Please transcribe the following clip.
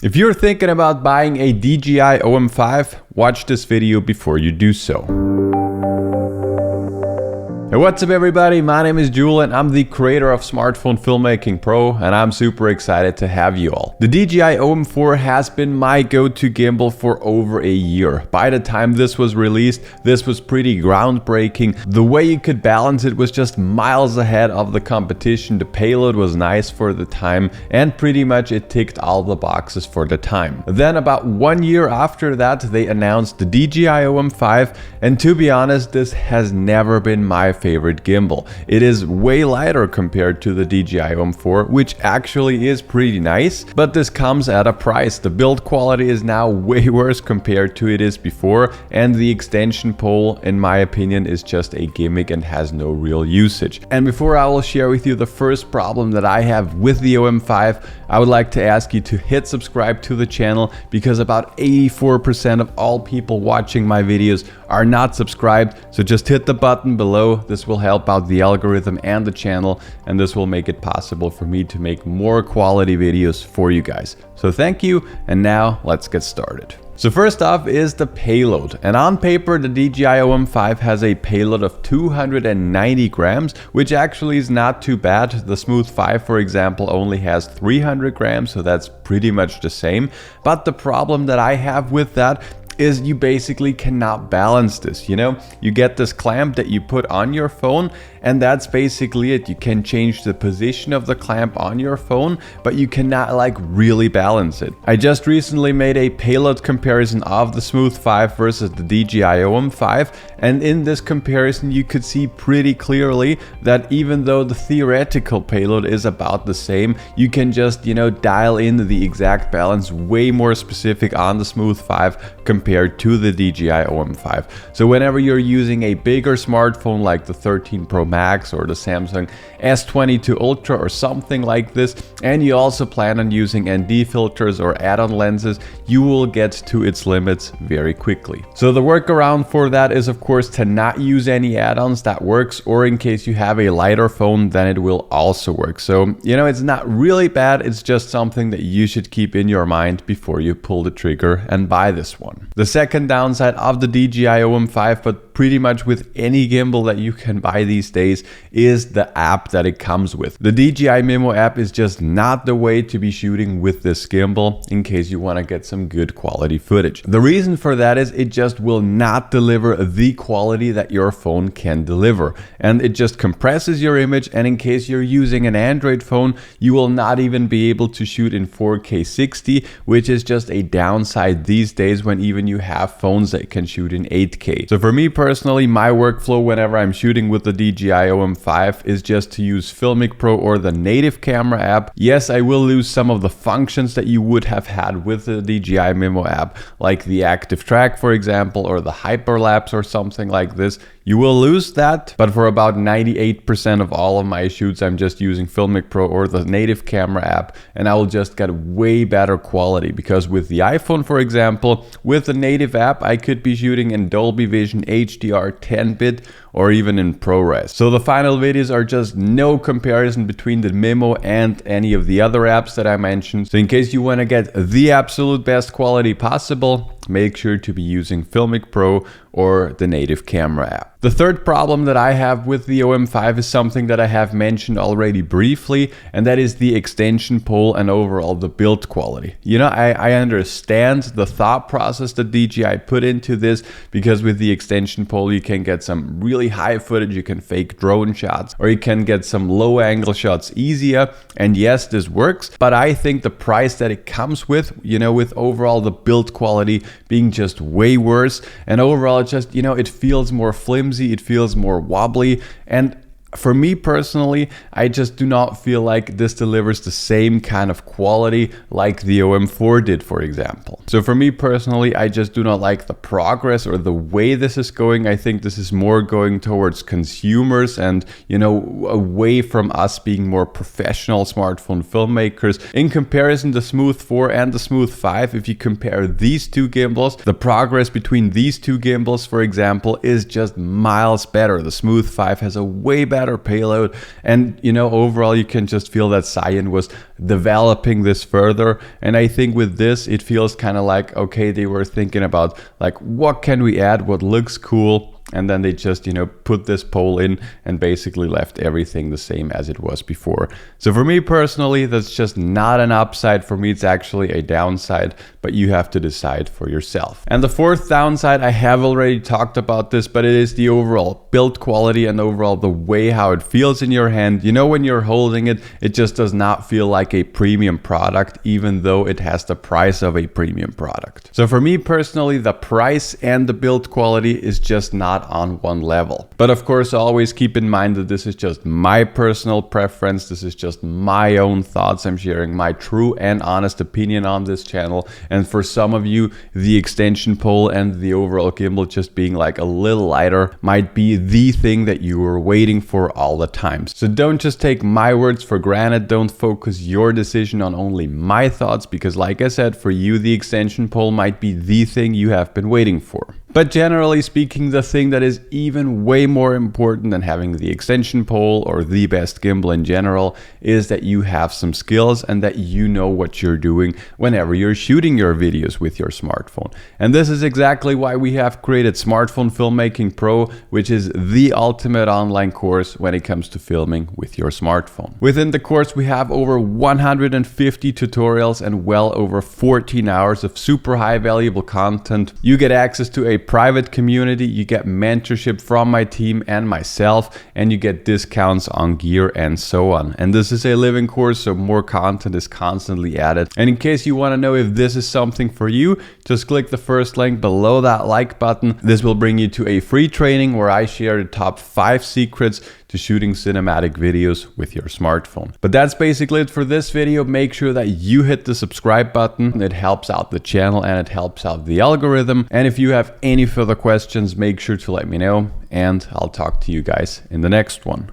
If you're thinking about buying a DJI OM5, watch this video before you do so. Hey, what's up everybody, my name is Julian, I'm the creator of Smartphone Filmmaking Pro and I'm super excited to have you all. The DJI OM4 has been my go-to gimbal for over a year. By the time this was released, this was pretty groundbreaking. The way you could balance it was just miles ahead of the competition. The payload was nice for the time and pretty much it ticked all the boxes for the time. Then about 1 year after that, they announced the DJI OM5 and to be honest, this has never been my favorite gimbal. It is way lighter compared to the DJI OM4, which actually is pretty nice, but this comes at a price. The build quality is now way worse compared to it is before, and the extension pole, in my opinion, is just a gimmick and has no real usage. And before I will share with you the first problem that I have with the OM5, I would like to ask you to hit subscribe to the channel because about 84% of all people watching my videos are not subscribed, so just hit the button below. This will help out the algorithm and the channel, and this will make it possible for me to make more quality videos for you guys. So thank you, and now let's get started. So first off is the payload, and on paper the DJI OM5 has a payload of 290 grams, which actually is not too bad. The Smooth 5, for example, only has 300 grams, so that's pretty much the same. But the problem that I have with that is you basically cannot balance this, you know? You get this clamp that you put on your phone and that's basically it. You can change the position of the clamp on your phone, but you cannot like really balance it. I just recently made a payload comparison of the Smooth 5 versus the DJI OM5, and in this comparison you could see pretty clearly that even though the theoretical payload is about the same, you can just, you know, dial in the exact balance way more specific on the Smooth 5 compared to the DJI OM5. So whenever you're using a bigger smartphone like the 13 Pro Max or the Samsung S22 Ultra or something like this, and you also plan on using ND filters or add-on lenses, you will get to its limits very quickly. So the workaround for that is of course to not use any add-ons. That works, or in case you have a lighter phone, then it will also work. So, you know, it's not really bad, it's just something that you should keep in your mind before you pull the trigger and buy this one. The second downside of the DJI OM5, but pretty much with any gimbal that you can buy these days, is the app that it comes with. The DJI MIMO app is just not the way to be shooting with this gimbal in case you want to get some good quality footage. The reason for that is it just will not deliver the quality that your phone can deliver, and it just compresses your image, and in case you're using an Android phone, you will not even be able to shoot in 4K 60, which is just a downside these days when even you have phones that can shoot in 8K. So for me personally, my workflow whenever I'm shooting with the DJI OM5 is just to use Filmic Pro or the native camera app. Yes, I will lose some of the functions that you would have had with the DJI MIMO app, like the active track, for example, or the hyperlapse or something like this. You will lose that, but for about 98% of all of my shoots, I'm just using Filmic Pro or the native camera app, and I will just get way better quality, because with the iPhone, for example, with the native app, I could be shooting in Dolby Vision HDR 10-bit or even in ProRes. So the final videos are just no comparison between the MIMO and any of the other apps that I mentioned. So in case you want to get the absolute best quality possible, make sure to be using Filmic Pro or the native camera app. The third problem that I have with the OM5 is something that I have mentioned already briefly, and that is the extension pole and overall the build quality. You know, I understand the thought process that DJI put into this, because with the extension pole you can get some really high footage, you can fake drone shots, or you can get some low angle shots easier, and yes, this works, but I think the price that it comes with, you know, with overall the build quality being just way worse, and overall just, you know, it feels more flimsy, it feels more wobbly, and for me personally, I just do not feel like this delivers the same kind of quality like the OM4 did, for example. So for me personally, I just do not like the progress or the way this is going. I think this is more going towards consumers and, you know, away from us being more professional smartphone filmmakers. In comparison, the Smooth 4 and the Smooth 5, if you compare these two gimbals, the progress between these two gimbals, for example, is just miles better. The Smooth 5 has a way better better payload. And you know, overall you can just feel that Cyan was developing this further. And I think with this it feels kind of like, okay, they were thinking about like, what can we add, what looks cool, and then they just, you know, put this pole in and basically left everything the same as it was before. So for me personally, that's just not an upside. For me, it's actually a downside, but you have to decide for yourself. And the fourth downside, I have already talked about this, but it is the overall build quality and overall the way how it feels in your hand. You know, when you're holding it, it just does not feel like a premium product, even though it has the price of a premium product. So for me personally, the price and the build quality is just not on one level. But of course, always keep in mind that this is just my personal preference. This is just my own thoughts. I'm sharing my true and honest opinion on this channel. And for some of you, the extension pole and the overall gimbal just being like a little lighter might be the thing that you were waiting for all the time. So don't just take my words for granted. Don't focus your decision on only my thoughts, because like I said, for you, the extension pole might be the thing you have been waiting for. But generally speaking, the thing that is even way more important than having the extension pole or the best gimbal in general is that you have some skills and that you know what you're doing whenever you're shooting your videos with your smartphone. And this is exactly why we have created Smartphone Filmmaking Pro, which is the ultimate online course when it comes to filming with your smartphone. Within the course, we have over 150 tutorials and well over 14 hours of super high valuable content. You get access to a private community, you get mentorship from my team and myself, and you get discounts on gear and so on. And this is a living course, so more content is constantly added. And in case you want to know if this is something for you, just click the first link below that like button. This will bring you to a free training where I share the top 5 secrets to shooting cinematic videos with your smartphone. But that's basically it for this video. Make sure that you hit the subscribe button. It helps out the channel and it helps out the algorithm. And if you have any further questions, make sure to let me know, and I'll talk to you guys in the next one.